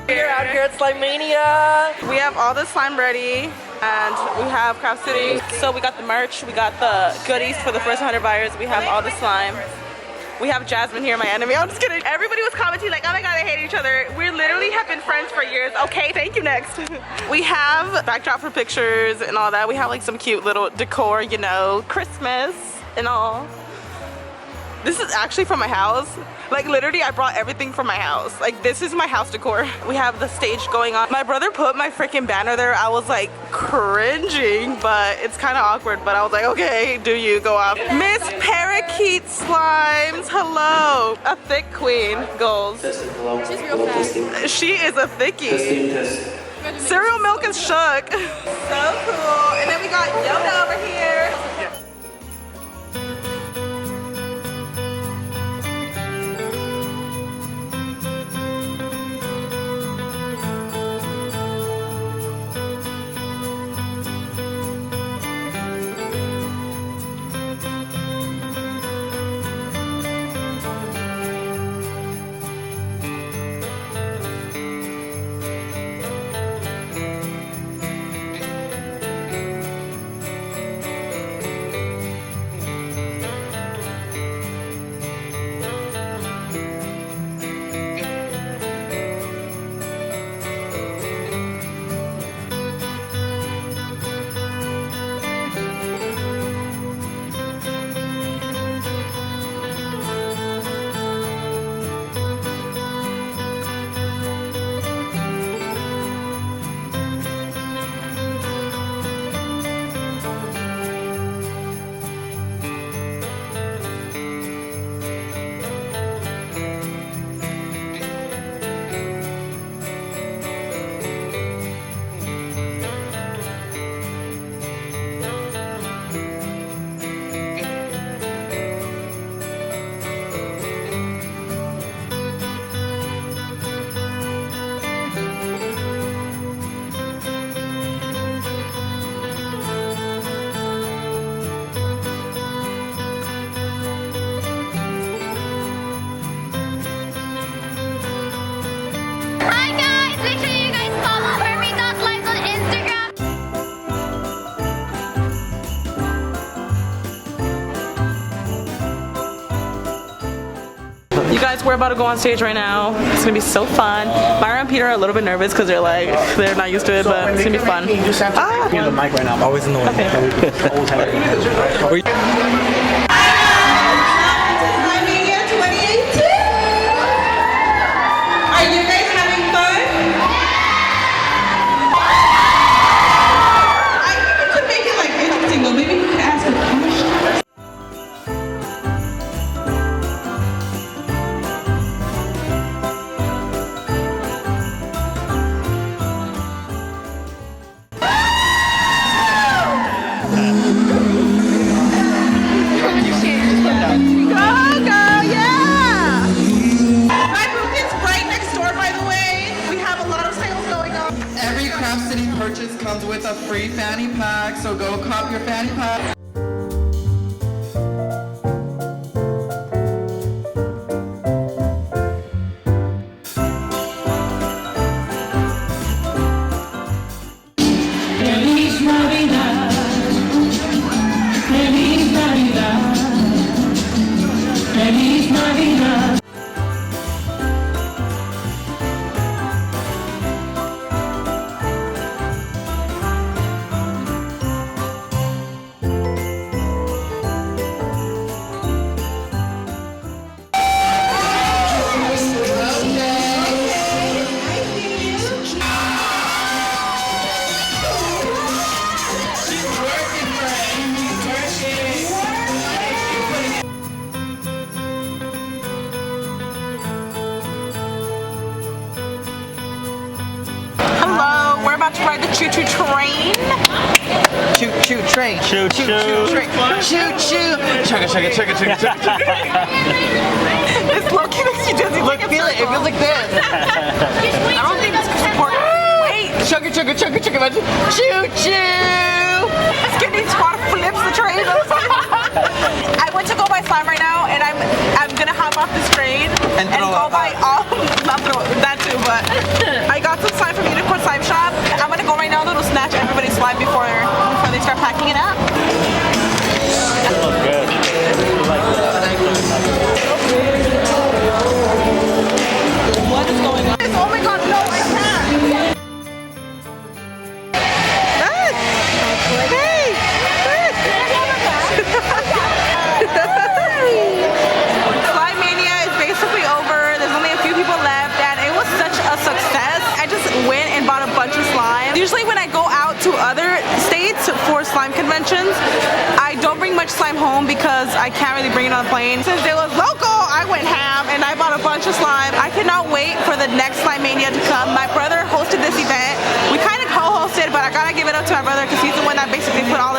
We're out here at Slime Mania. We have all the slime ready, and we have Craft City. So we got the merch, we got the goodies for the first 100 buyers. We have all the slime. We have Jasmine here, my enemy. I'm just kidding. Everybody was commenting like, oh my god, they hate each other. We literally have been friends for years. Okay, thank you, next. We have backdrop for pictures and all that. We have like some cute little decor, you know, Christmas and all. This is actually from my house. Like literally I brought everything from my house. Like this is my house decor. We have the stage going on. My brother put my freaking banner there. I was like cringing, but it's kind of awkward, but I was like, okay, do you go off. Miss Parakeet Slimes, hello. A thick queen, goals. She's real fast. She is a thickie. Cereal milk is shook. So cool. And then we got Yoda over here. You guys, we're about to go on stage right now. It's gonna be so fun. Myra and Peter are a little bit nervous because they're not used to it, but it's gonna be fun. You just have to hear the mic right now. I'm always in the way. Okay. Purchase comes with a free fanny pack, so go cop your fanny pack. Feliz Navidad, Feliz Navidad, Feliz Navidad. To ride the choo-choo train. Choo-choo train. Choo-choo train. Choo-choo. Chugga. This low-key makes you dizzy. Look, feel it. It feels like this. I don't think this is important. Wait. Chugga. Choo-choo. Skinny squad flips the train. I went to go buy slime right now, and I'm gonna hop off this train and go buy all. Not throw that too, but I got some slime from Unicorn Slime Shop. I'm gonna go right now. That'll snatch everybody's slime before they start packing it up. What is going on? Oh my God! No, I can't. Slime Mania is basically over. There's only a few people left, and it was such a success. I just went and bought a bunch of slime. Usually when I go out to other states for slime conventions, I don't bring much slime home because I can't really bring it on a plane. Since it was local, I went ham and I bought a bunch of slime. I cannot wait for the next Slime Mania to come. My brother hosted this event. We kind of co-hosted, but I gotta give it up to my brother because he's the one that basically put all